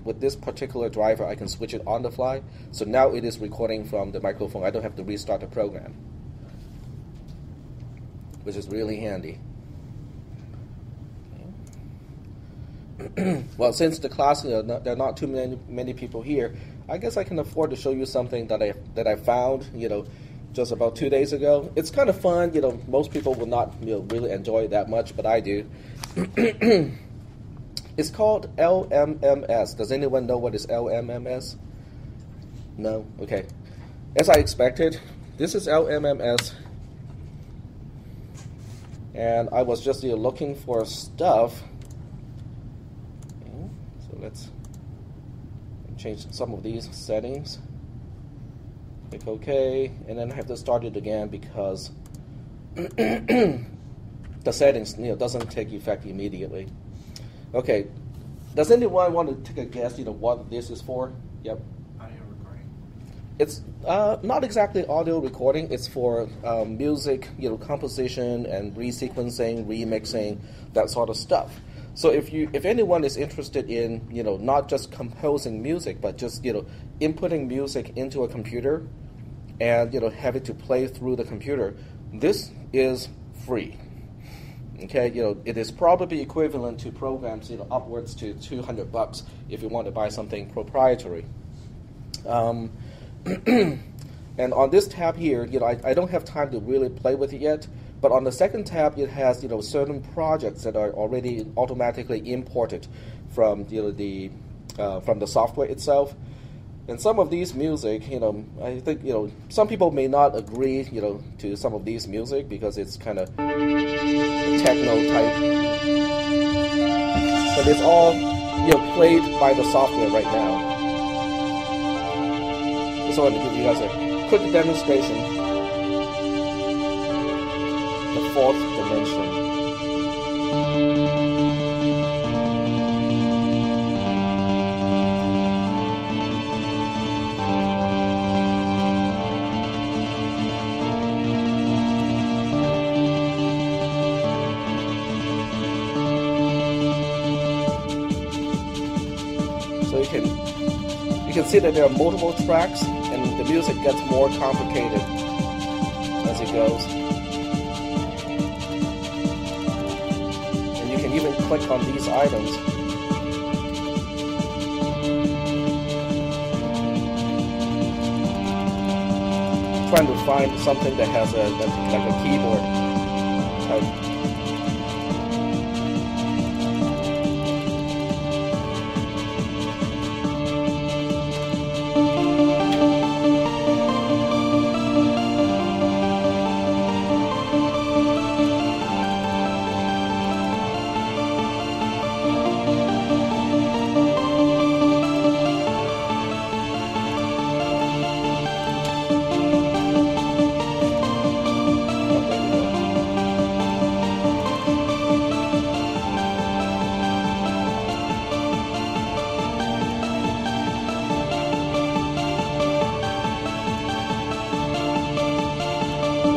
With this particular driver, I can switch it on the fly. So now it is recording from the microphone. I don't have to restart the program, which is really handy. Well, since the class, there are not too many people here, I guess I can afford to show you something that I found, just about 2 days ago. It's kind of fun. Most people will not really enjoy it that much, but I do. It's called LMMS. Does anyone know what is LMMS? No? Okay. As I expected, this is LMMS. And I was just looking for stuff. Okay. So let's change some of these settings. Click OK. And then I have to start it again because the settings doesn't take effect immediately. Okay, does anyone want to take a guess, what this is for? Yep. Audio recording. It's not exactly audio recording. It's for music, composition and resequencing, remixing, that sort of stuff. So if anyone is interested in, not just composing music, but just, inputting music into a computer and, have it to play through the computer, this is free. Okay, it is probably equivalent to programs, upwards to $200 if you want to buy something proprietary. And on this tab here, I don't have time to really play with it yet. But on the second tab, it has certain projects that are already automatically imported from from the software itself. And some of these music, I think some people may not agree, to some of these music because it's kind of techno type. But it's all played by the software right now. Just wanted to give you guys a quick demonstration. The fourth dimension. So you can see that there are multiple tracks, and the music gets more complicated as it goes. And you can even click on these items. Trying to find something that has like a keyboard type.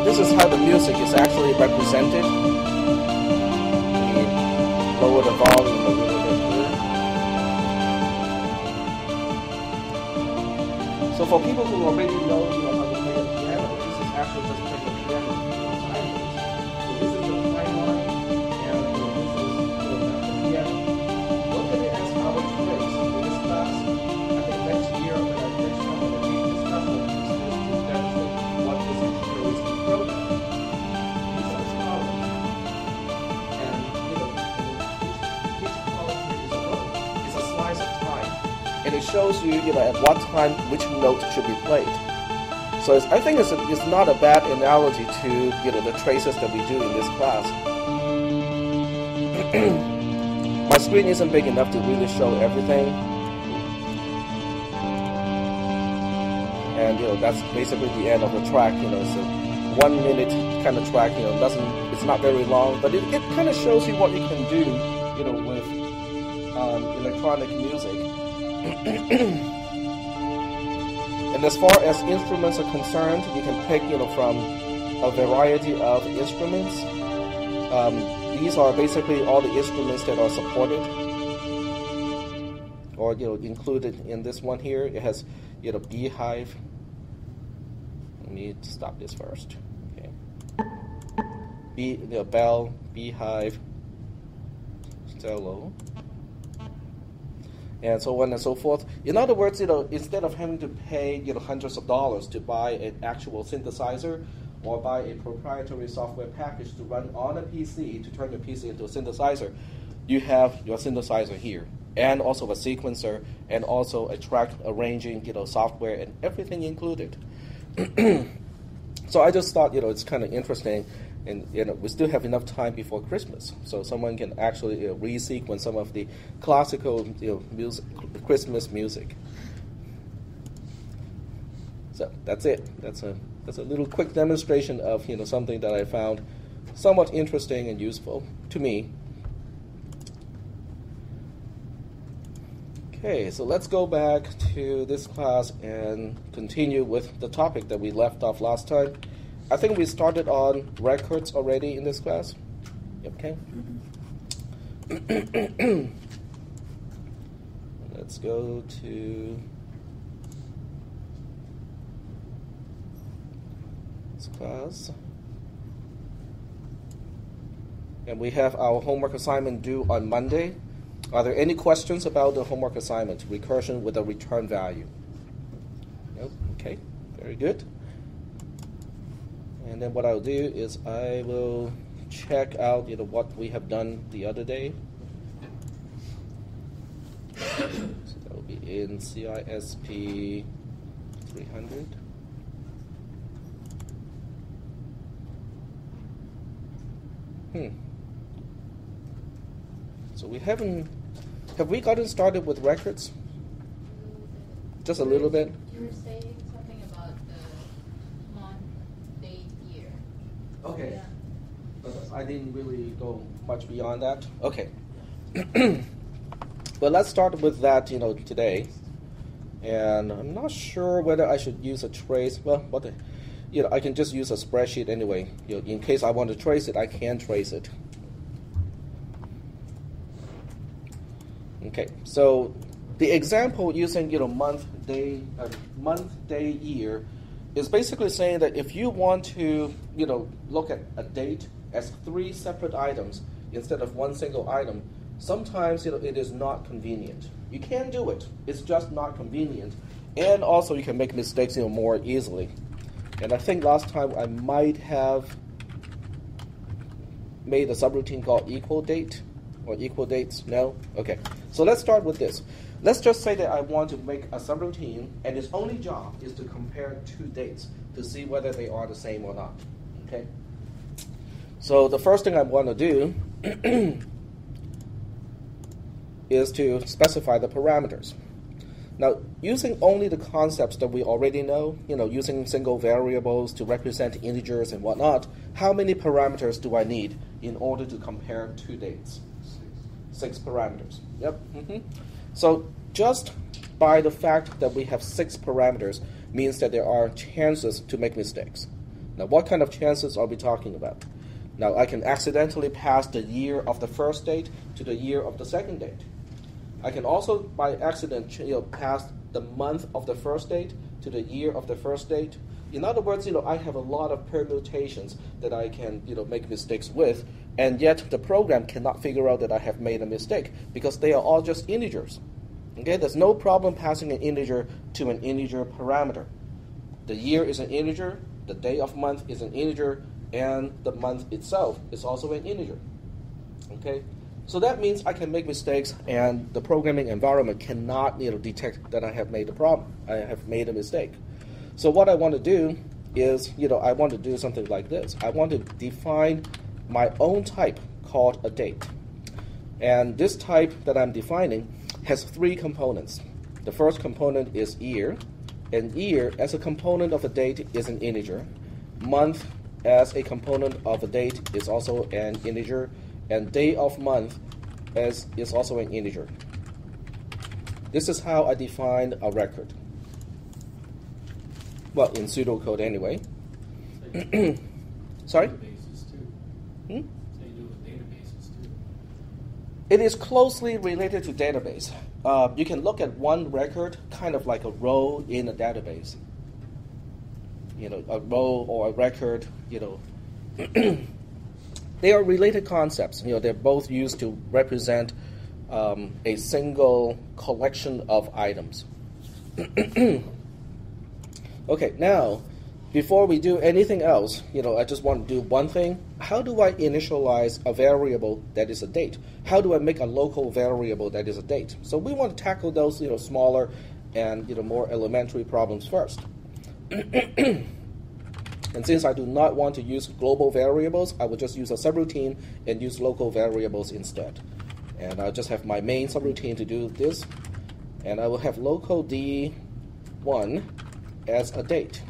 This is how the music is actually represented. We lower the volume a little bit here. So for people who already know, how to play the piano, this is actually just playing the piano sideways. So this is the fine line, and this is the piano. Look at it as how it plays. In this class, I think next year when I next time when we discuss what this is to demonstrate what this actually is to program. These are colors, and each color here is a note. It's a slice of time, and it shows you, at what time which note should be played. So I think it's not a bad analogy to the traces that we do in this class. My screen isn't big enough to really show everything, and that's basically the end of the track. It's a 1 minute kind of track. It's not very long, but it kind of shows you what you can do, with electronic music. And as far as instruments are concerned, you can pick, from a variety of instruments. These are basically all the instruments that are supported. or included in this one here. It has beehive. Let me stop this first. Okay. Bell, beehive, cello, and so on and so forth. In other words, instead of having to pay hundreds of dollars to buy an actual synthesizer or buy a proprietary software package to run on a PC to turn the PC into a synthesizer, you have your synthesizer here, and also a sequencer, and also a track arranging software and everything included. So I just thought it's kind of interesting. And we still have enough time before Christmas, so someone can actually resequence some of the classical music, Christmas music. So that's it. That's a little quick demonstration of something that I found somewhat interesting and useful to me. Okay, so let's go back to this class and continue with the topic that we left off last time. I think we started on records already in this class. Okay. Let's go to this class. And we have our homework assignment due on Monday. Are there any questions about the homework assignment, recursion with a return value? Nope. Okay, very good. And then what I'll do is I will check out what we have done the other day. So that will be in cisp300. So have we gotten started with records? Just a little bit? You were saying something about the month, date, year. Okay. Yeah. But I didn't really go much beyond that. Okay. Well, let's start with that, today. And I'm not sure whether I should use a trace. Well, I can just use a spreadsheet anyway. In case I want to trace it, I can trace it. Okay. So the example using month, day, year is basically saying that if you want to look at a date as 3 separate items instead of one single item, sometimes it is not convenient. You can do it, it's just not convenient, and also you can make mistakes more easily. And I think last time I might have made a subroutine called equal date or equal dates. No? Okay. So let's start with this. Let's just say that I want to make a subroutine, and its only job is to compare 2 dates to see whether they are the same or not. Okay? So the first thing I want to do is to specify the parameters. Now, using only the concepts that we already know, using single variables to represent integers and whatnot, how many parameters do I need in order to compare 2 dates? 6 parameters. Yep. So just by the fact that we have 6 parameters means that there are chances to make mistakes. Now, what kind of chances are we talking about? Now, I can accidentally pass the year of the first date to the year of the second date. I can also, by accident, pass the month of the first date to the year of the first date. In other words, I have a lot of permutations that I can, make mistakes with, and yet the program cannot figure out that I have made a mistake because they are all just integers. Okay, there's no problem passing an integer to an integer parameter. The year is an integer, the day of month is an integer, and the month itself is also an integer. Okay, so that means I can make mistakes, and the programming environment cannot detect that I have made a problem. I have made a mistake. So what I want to do is, I want to do something like this. I want to define my own type called a date. And this type that I'm defining has 3 components. The first component is year, and year as a component of a date is an integer. Month as a component of a date is also an integer, and day of month is also an integer. This is how I define a record. Well, in pseudocode anyway. Sorry? Databases too. Hmm? They do with databases too. It is closely related to database. You can look at one record kind of like a row in a database. A row or a record, They are related concepts. They're both used to represent a single collection of items. Okay, now, before we do anything else, I just want to do one thing. How do I initialize a variable that is a date? How do I make a local variable that is a date? So we want to tackle those, smaller and more elementary problems first. And since I do not want to use global variables, I will just use a subroutine and use local variables instead. And I'll just have my main subroutine to do this. And I will have local D1 as a date.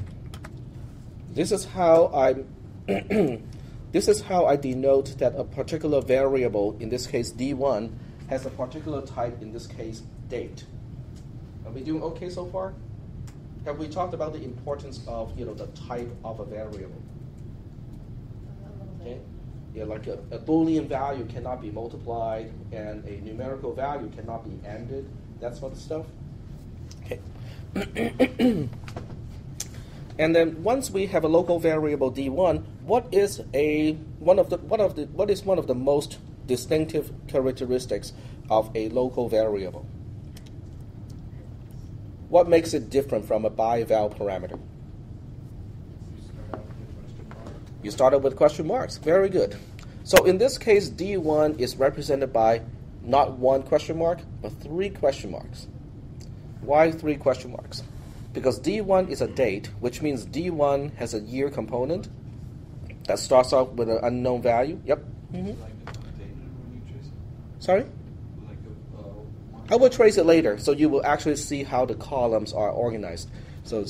This is how I denote that a particular variable, in this case D1, has a particular type, in this case date. Are we doing okay so far? Have we talked about the importance of the type of a variable? Okay, like a Boolean value cannot be multiplied, and a numerical value cannot be ANDed. That sort of stuff. Okay. And then once we have a local variable D1, what is one of the most distinctive characteristics of a local variable? What makes it different from a bi-val parameter? You started with question marks. Very good. So in this case, D1 is represented by not one question mark, but 3 question marks. Why 3 question marks? Because D1 is a date, which means D1 has a year component that starts off with an unknown value. Yep. Mm-hmm. Sorry? I will trace it later, so you will actually see how the columns are organized. So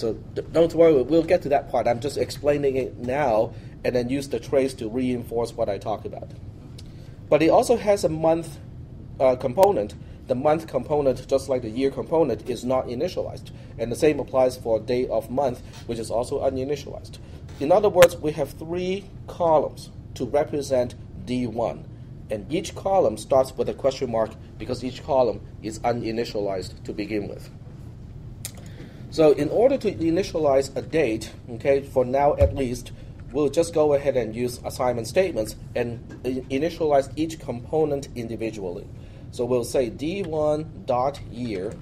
don't worry, we'll get to that part. I'm just explaining it now, and then use the trace to reinforce what I talked about. But it also has a month component. The month component, just like the year component, is not initialized. And the same applies for day of month, which is also uninitialized. In other words, we have 3 columns to represent D1. And each column starts with a question mark because each column is uninitialized to begin with. So in order to initialize a date, okay, for now at least, we'll just go ahead and use assignment statements and initialize each component individually. So we'll say D1.year.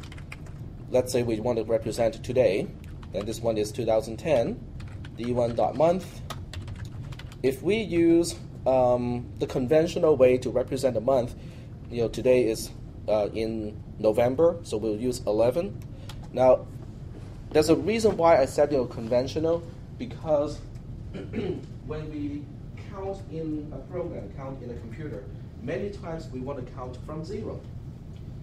Let's say we want to represent today, and this one is 2010. D1.month. If we use the conventional way to represent a month, today is in November, so we'll use 11. Now, there's a reason why I said conventional, because when we count in a program, count in a computer, many times we want to count from 0.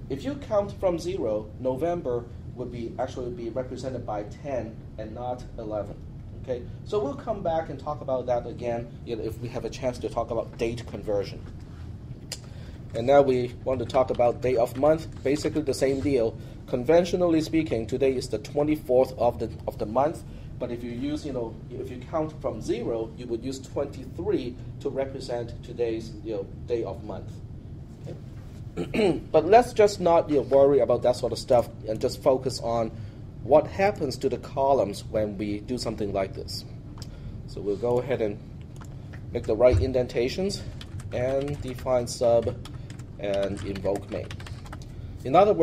If you count from 0, November would actually be represented by 10 and not 11. Okay, so we'll come back and talk about that again if we have a chance to talk about date conversion. And now we want to talk about day of month. Basically the same deal. Conventionally speaking, today is the 24th of the month. But if you use, if you count from 0, you would use 23 to represent today's, day of month. Okay? But let's just not worry about that sort of stuff and just focus on what happens to the columns when we do something like this. So we'll go ahead and make the right indentations and define sub and invoke main. In other words,